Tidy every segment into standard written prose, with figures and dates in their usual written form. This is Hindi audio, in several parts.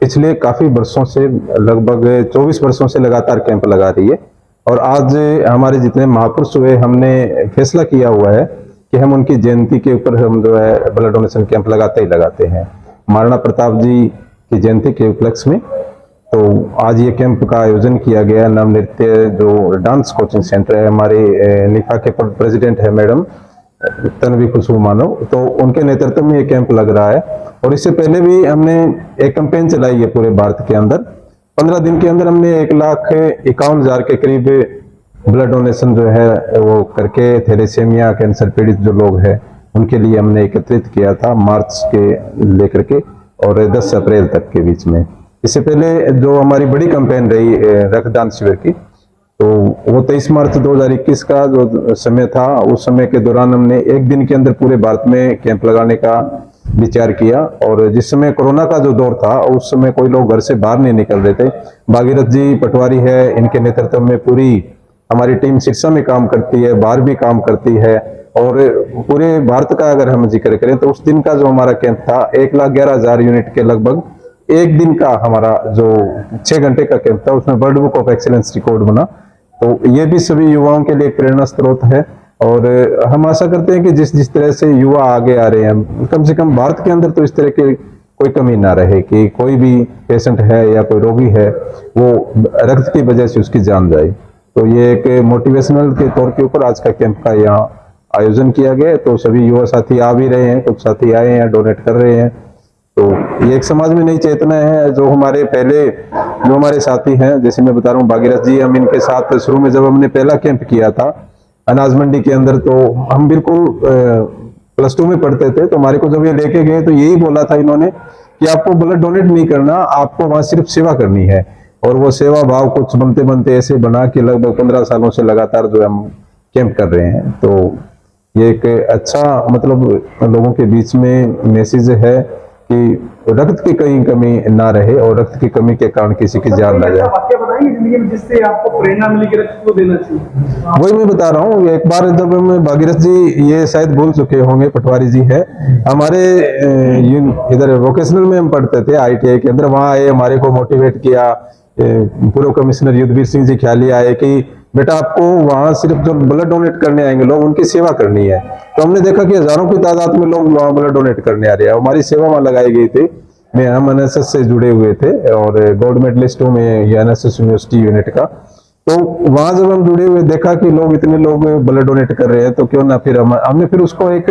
पिछले काफ़ी वर्षों से, लगभग 24 वर्षों से लगातार कैंप लगा रही है। और आज हमारे जितने महापुरुष हुए, हमने फैसला किया हुआ है कि हम उनकी जयंती के ऊपर हम जो है ब्लड डोनेशन कैंप लगाते ही लगाते हैं। महाराणा प्रताप जी की जयंती के उपलक्ष्य में तो आज ये कैंप का आयोजन किया गया। नव नृत्य जो डांस कोचिंग सेंटर है, हमारे निफा के प्रेसिडेंट है मैडम तन्वी खुशबू मानव, तो उनके नेतृत्व में ये कैंप लग रहा है। और इससे पहले भी हमने एक कैंपेन चलाई है पूरे भारत के अंदर। 15 दिन के अंदर हमने 1,51,000 के करीब ब्लड डोनेशन जो है वो करके थैलेसीमिया कैंसर पीड़ित जो लोग हैं उनके लिए हमने एकत्रित किया था, मार्च के लेकर के और 10 अप्रैल तक के बीच में। इससे पहले जो हमारी बड़ी कैंपेन रही रक्तदान शिविर की, तो वो 23 मार्च 2021 का जो समय था, उस समय के दौरान हमने एक दिन के अंदर पूरे भारत में कैंप लगाने का विचार किया। और जिस समय कोरोना का जो दौर था, उस समय कोई लोग घर से बाहर नहीं निकल रहे थे। भागीरथ जी पटवारी है, इनके नेतृत्व में पूरी हमारी टीम सिरसा में काम करती है, बाहर भी काम करती है। और पूरे भारत का अगर हम जिक्र करें तो उस दिन का जो हमारा कैंप था 1,11,000 यूनिट के लगभग एक दिन का हमारा जो 6 घंटे का कैंप था, उसमें world book of excellence record बना। तो ये भी सभी युवाओं के लिए एक प्रेरणा स्रोत है। और हम आशा करते हैं कि जिस तरह से युवा आगे आ रहे हैं, कम से कम भारत के अंदर तो इस तरह की कोई कमी ना रहे कि कोई भी पेशेंट है या कोई रोगी है वो रक्त की वजह से उसकी जान जाए। तो ये एक मोटिवेशनल के तौर के ऊपर आज का कैंप का यहाँ आयोजन किया गया है। तो सभी युवा साथी आ भी रहे हैं, कुछ साथी आए हैं, डोनेट कर रहे हैं। तो ये एक समाज में नई चेतना है। जो हमारे पहले जो हमारे साथी हैं, जैसे मैं बता रहा हूँ भागीरथ जी, हम इनके साथ शुरू में जब हमने पहला कैंप किया था अनाज मंडी के अंदर, तो हम बिल्कुल +2 में पढ़ते थे। तो हमारे को जब ये लेके गए तो यही बोला था इन्होंने कि आपको ब्लड डोनेट नहीं करना, आपको वहां सिर्फ सेवा करनी है। और वो सेवा भाव कुछ बनते बनते ऐसे बना कि लगभग 15 सालों से लगातार जो हम कैंप कर रहे हैं। तो ये एक अच्छा मतलब लोगों के बीच में मैसेज है कि रक्त की कहीं कमी ना रहे और रक्त की कमी के कारण किसी की जान ना जाए। वाक्य बताएंगे जिंदगी में जिससे आपको प्रेरणा मिली कि रक्त को देना चाहिए? वही मैं बता रहा हूँ। एक बार जब हम भागीरथ जी, ये शायद भूल चुके होंगे, पटवारी जी है हमारे, इधर वोकेशनल में हम पढ़ते थे ITI के अंदर, वहां आए, हमारे को मोटिवेट किया। पूर्व कमिश्नर युद्धवीर सिंह जी ख्याली आए कि बेटा आपको वहां सिर्फ जो ब्लड डोनेट करने आएंगे लोग, उनकी सेवा करनी है। तो हमने देखा कि हजारों की तादाद में लोग वहां ब्लड डोनेट करने आ रहे हैं। हमारी सेवा वहां लगाई गई थी। हम NSS से जुड़े हुए थे और गोल्ड मेडलिस्ट हूँ मैं NSS यूनिवर्सिटी यूनिट का। तो वहां जब हम जुड़े हुए देखा कि लोग इतने लोग ब्लड डोनेट कर रहे हैं, तो क्यों ना फिर हमने फिर उसको एक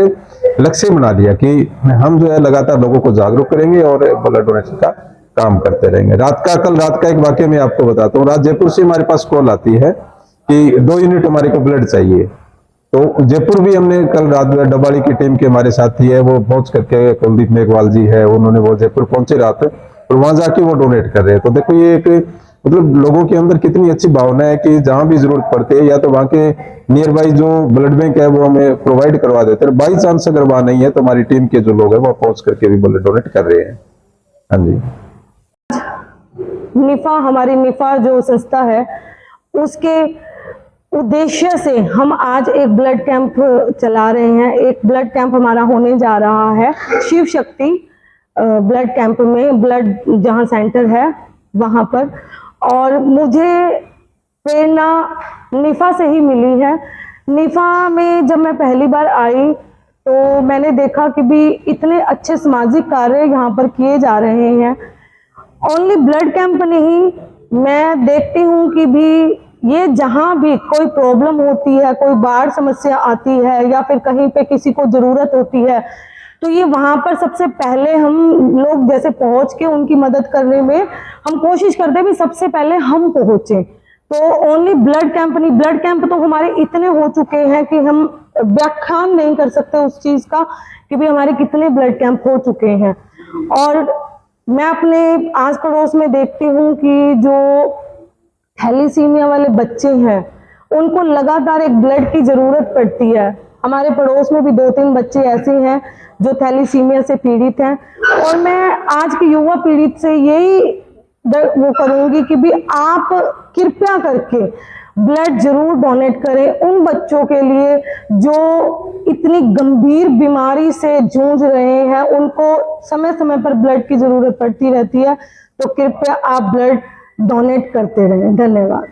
लक्ष्य बना लिया कि हम जो है लगातार लोगों को जागरूक करेंगे और ब्लड डोनेशन का काम करते रहेंगे। कल रात का एक वाक्य मैं आपको बताता हूँ। रात जयपुर से हमारे पास कॉल आती है कि 2 यूनिट हमारे को ब्लड चाहिए। तो जयपुर भी हमने कल रात डबाड़ी की टीम के हमारे साथी है, वो पहुंच करके, कुलदीप मेघवाल जी है, उन्होंने वो जयपुर पहुंचे रात और वहां जाके वो डोनेट कर रहे हैं। तो देखो ये एक मतलब लोगों के अंदर कितनी अच्छी भावना है कि जहां भी जरूरत पड़ती है या तो वहां के नियर बाई जो ब्लड बैंक है वो हमें प्रोवाइड करवा देते हैं। बाई चांस अगर वहां नहीं है तो हमारी टीम के जो लोग हैं वो पहुंच करके भी ब्लड डोनेट कर रहे हैं। हाँ जी। निफा, हमारी निफा जो संस्था है, उसके उद्देश्य से हम आज एक ब्लड कैंप चला रहे हैं। एक ब्लड कैंप हमारा होने जा रहा है शिव शक्ति ब्लड कैंप में, ब्लड जहां सेंटर है वहां पर। और मुझे प्रेरणा निफा से ही मिली है। निफा में जब मैं पहली बार आई तो मैंने देखा कि भी इतने अच्छे सामाजिक कार्य यहाँ पर किए जा रहे हैं। ओनली ब्लड कैंप नहीं, मैं देखती हूँ कि भी ये जहाँ भी कोई प्रॉब्लम होती है, कोई बाढ़ समस्या आती है या फिर कहीं पे किसी को जरूरत होती है, तो ये वहां पर सबसे पहले हम लोग जैसे पहुंच के उनकी मदद करने में हम कोशिश करते हैं भी सबसे पहले हम पहुंचे। तो ओनली ब्लड कैंप नहीं, ब्लड कैंप तो हमारे इतने हो चुके हैं कि हम व्याख्यान नहीं कर सकते उस चीज का कि भी हमारे कितने ब्लड कैंप हो चुके हैं। और मैं अपने आस पड़ोस में देखती हूँ कि जो थैलीसीमिया वाले बच्चे हैं उनको लगातार एक ब्लड की जरूरत पड़ती है। हमारे पड़ोस में भी 2-3 बच्चे ऐसे हैं जो थैलीसीमिया से पीड़ित हैं। और मैं आज की युवा पीड़ित से यही वो करूंगी कि भी आप कृपया करके ब्लड जरूर डोनेट करें उन बच्चों के लिए जो इतनी गंभीर बीमारी से जूझ रहे हैं, उनको समय समय पर ब्लड की जरूरत पड़ती रहती है। तो कृपया आप ब्लड डोनेट करते रहें। धन्यवाद।